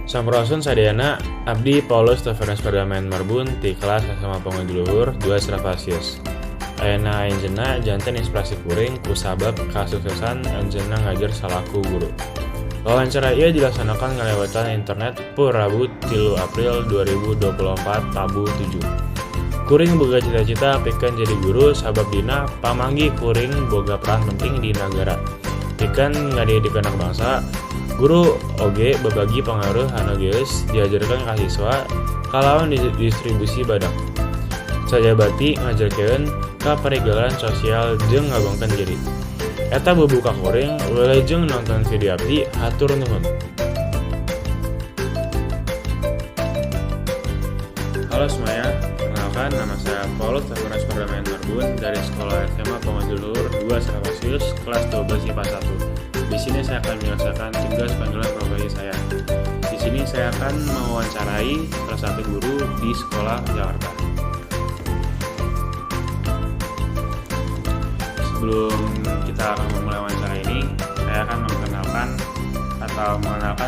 Sampurasun sadayana abdi Paulus Tavernas Perdamaian Marbun ti kelas SMA Panguduluhur 2 Stravasius. Ayeuna anjeunna janten inspirasi kuring ku sabab kasuksesan anjeunna ngajar salaku guru. Wawancara ieu dilaksanakan ngalewatan internet pu Rabu 3 April 2024 tabu 7. Kuring boga cita-cita pikeun jadi guru sabab dina pamanggi kuring boga peran penting di nagara. Pikeun ngadidik anak bangsa, guru oge berbagi pengaruh anu geus diajarkan ka siswa kalawan distribusi badak. Sajabati ngajarkeun ka parigalan sosial jeung ngabangkeun diri. Eta bebuka kuring wilujeng nonton video abdi hatur nuhun. Halo semuanya, perkenalkan nama saya Paulus Tavernas Perdamaian Marbun dari Sekolah SMA Panguduluhur 2 Stravasius kelas 12 IPA 1. Di sini saya akan menyelesaikan tugas panggilan profesi saya. Di sini saya akan mewawancarai salah satu guru di sekolah Jakarta. Sebelum kita akan memulai wawancara ini, saya akan mengenalkan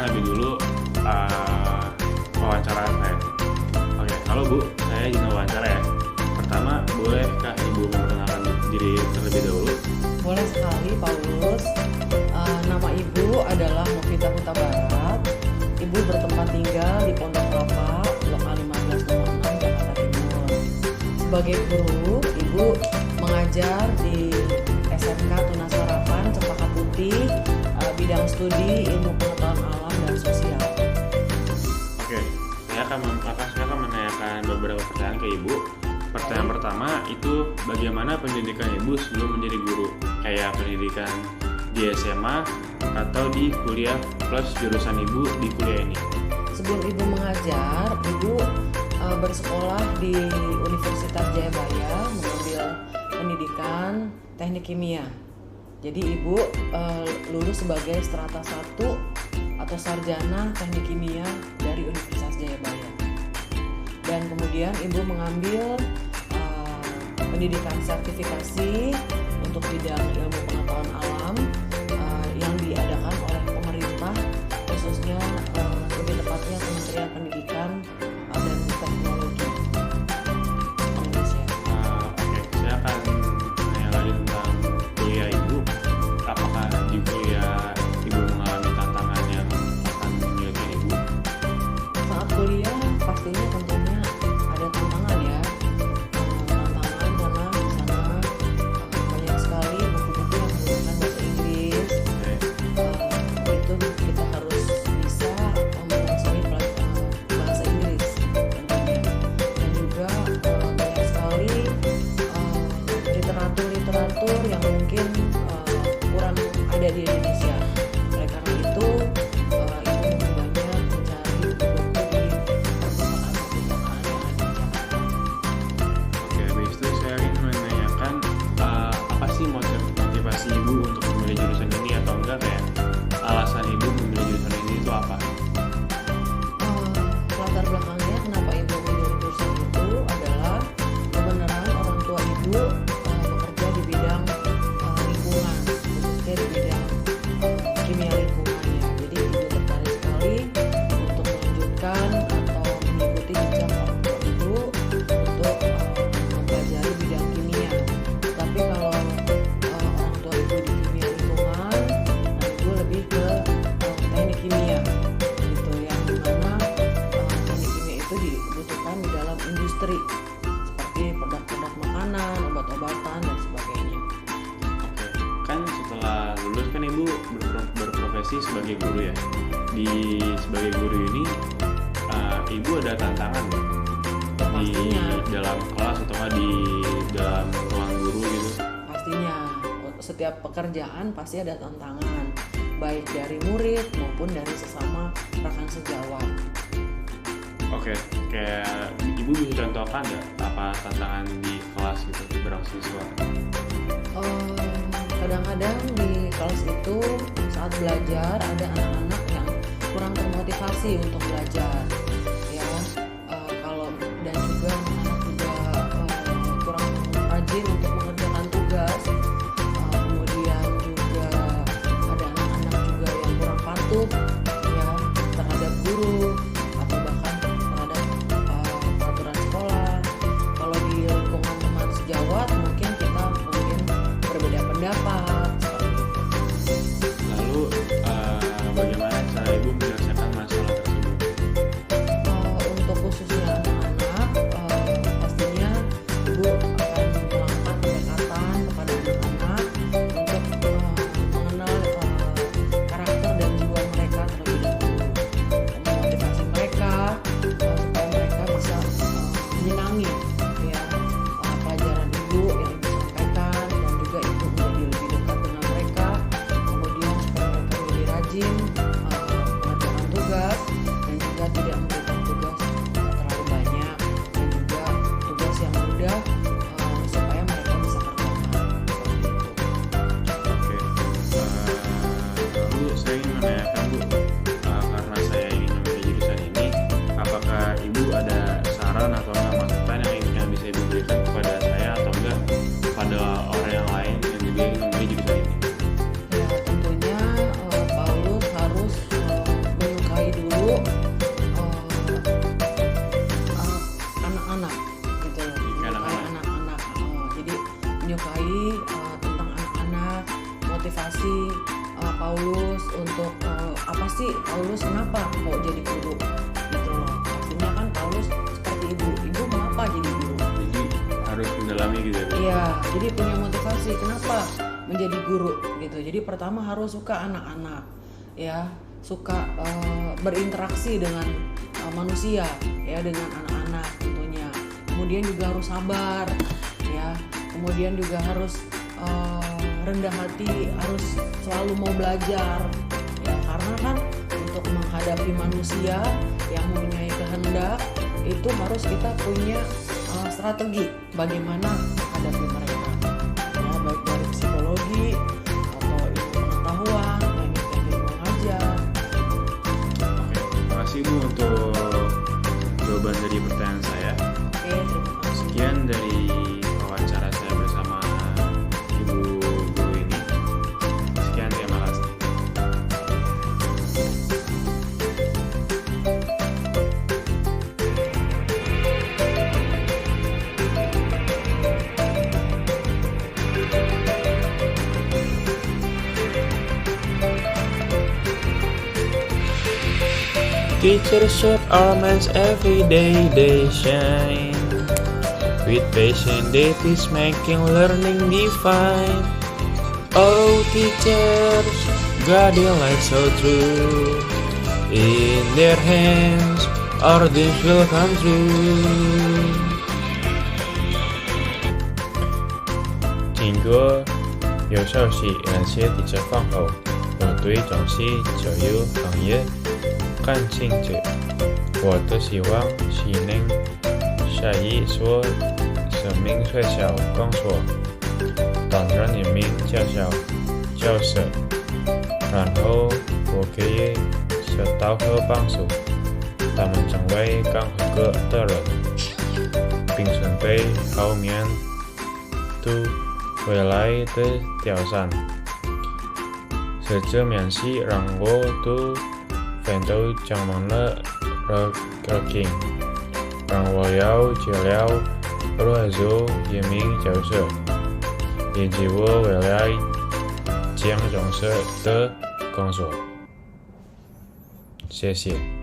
lebih dulu wawancara saya. Oke, halo Bu, saya izin wawancara ya. Pertama, bolehkah Ibu memperkenalkan diri terlebih dahulu? Boleh sekali, Paulus. Nama Ibu adalah Novita Huta Barat. Ibu bertempat tinggal di Pondok Kelapa, Blok A15 nomor 6, Jakarta Timur. Sebagai guru, Ibu mengajar di SMK Tunas Harapan, Cempaka Putih, bidang studi ilmu pengetahuan alam dan sosial. Oke, saya akan menanyakan beberapa pertanyaan ke Ibu. Pertanyaan pertama itu bagaimana pendidikan Ibu sebelum menjadi guru? Kayak pendidikan di SMA atau di kuliah plus jurusan Ibu di kuliah ini. Sebelum Ibu mengajar, Ibu bersekolah di Universitas Jayabaya mengambil pendidikan teknik kimia. Jadi Ibu lulus sebagai strata 1 atau sarjana teknik kimia dari Universitas Jayabaya. Dan kemudian Ibu mengambil pendidikan sertifikasi untuk bidang ilmu pengetahuan alam yang diadakan oleh pemerintah, khususnya lebih tepatnya Kementerian Pendidikan dan Teknologi Indonesia. Oke, saya akan tanya lagi tentang kuliah Ibu. Apakah di kuliah Ibu mengalami tantangan yang akan menyulitkan Ibu? Saat kuliah pastinya tentunya ada tantangan ya. Tantangan karena di sana banyak sekali buku-buku yang menggunakan bahasa Inggris. Itu kita harus bisa menguasai bahasa Inggris tentunya. Dan juga banyak sekali literatur yang mungkin kurang ada di Indonesia. Oleh karena itu Ibu lebih banyak mencari buku-buku di perpustakaan-perpustakaan yang ada di Jakarta. Oke, habis itu saya ingin menanyakan apa sih motivasi Ibu untuk memilih jurusan ini atau enggak, kayak alasan Ibu memilih jurusan ini itu apa? Latar belakangnya kenapa Ibu memilih jurusan itu adalah kebenaran orang tua Ibu bekerja di bidang lingkungan, khususnya di bidang kimia lingkungan ya. Jadi Ibu tertarik sekali untuk melanjutkan atau mengikuti jejak orang tua Ibu untuk mempelajari bidang kimia. Tapi kalau orang tua Ibu di kimia lingkungan, nah Ibu lebih ke teknik kimia gitu, yang dimana teknik kimia itu dibutuhkan di dalam industri seperti produk-produk makanan, obat-obatan dan sebagainya. Oke, kan setelah lulus kan Ibu berprofesi sebagai guru ya. Sebagai guru ini Ibu ada tantangan nggak? Di Pastinya, dalam kelas atau nggak di dalam ruang guru gitu? pastinya setiap pekerjaan pasti ada tantangan, baik dari murid maupun dari sesama rekan sejawat. Oke, kayak Ibu bisa contohkan nggak apa tantangan di kelas gitu bareng siswa? Kadang-kadang di kelas itu saat belajar ada anak-anak yang kurang termotivasi untuk belajar ya. Kalau dan juga anak-anak juga kurang rajin untuk mengerjakan tugas. Kemudian juga ada anak-anak juga yang kurang patuh ya terhadap guru. pendapat seperti itu. Lalu bagaimana cara ibu menyelesaikan masalah tersebut? Untuk khususnya anak-anak, pastinya ibu akan melakukan pendekatan kepada anak-anak untuk mengenal karakter dan jiwa mereka terlebih dahulu, memotivasi mereka supaya mereka bisa menyenangi ya pelajaran ibu yang ibu sampaikan, dan juga ibu menjadi lebih dekat dengan mereka, kemudian supaya mereka lebih rajin mengerjakan tugas, dan juga tidak memberikan tugas terlalu banyak, dan juga tugas yang mudah supaya mereka bisa kerjakan seperti itu. Oke, lalu saya ingin menanyakan Bu, karena saya ingin memilih jurusan ini, apakah ibu ada saran atau masukan yang bisa ibu berikan kepada saya atau enggak kepada orang yang lain yang juga ingin memilih jurusan ini? Ya, tentunya Paulus harus menyukai dulu anak-anak gitu loh, menyukai anak-anak. Jadi menyukai tentang anak-anak, motivasi Paulus untuk apa sih Paulus kenapa kok jadi guru gitu loh. Pastinya kan Paulus seperti ibu mengapa jadi guru? Jadi harus mendalami gitu ya Bu? Iya, jadi punya motivasi kenapa menjadi guru gitu. Jadi pertama harus suka anak-anak, ya, suka berinteraksi dengan manusia, ya, dengan anak-anak tentunya. Kemudian juga harus sabar, ya. Kemudian juga harus rendah hati, harus selalu mau belajar, ya, karena kan untuk menghadapi manusia yang mempunyai kehendak itu harus kita punya strategi bagaimana menghadapi mereka, ya, baik dari psikologi atau ilmu pengetahuan, teknik-teknik mengajar. Oke, terima kasih Bu untuk jawaban dari pertanyaan saya. Oke, terima kasih. Sekian dari wawancara saya bersama Ibu Guru ini. Sekian, terima kasih. Teachers shape our minds every day, they shine. With passion they teach, making learning divine. Oh teachers, guiding light so true. In their hands, our dreams will come true. 听歌，有消息感谢 teacher 放后，我对总是就有行业感兴趣，我的希望是能下一所生命学校工作，担任一名教师，然后我可以学到和帮助他们成为更合格的人，并准备好面对未来的挑战。这面试让我对奋斗充满了热情，让我要治疗如何做一名教师，以及我未来将从事的工作。谢谢。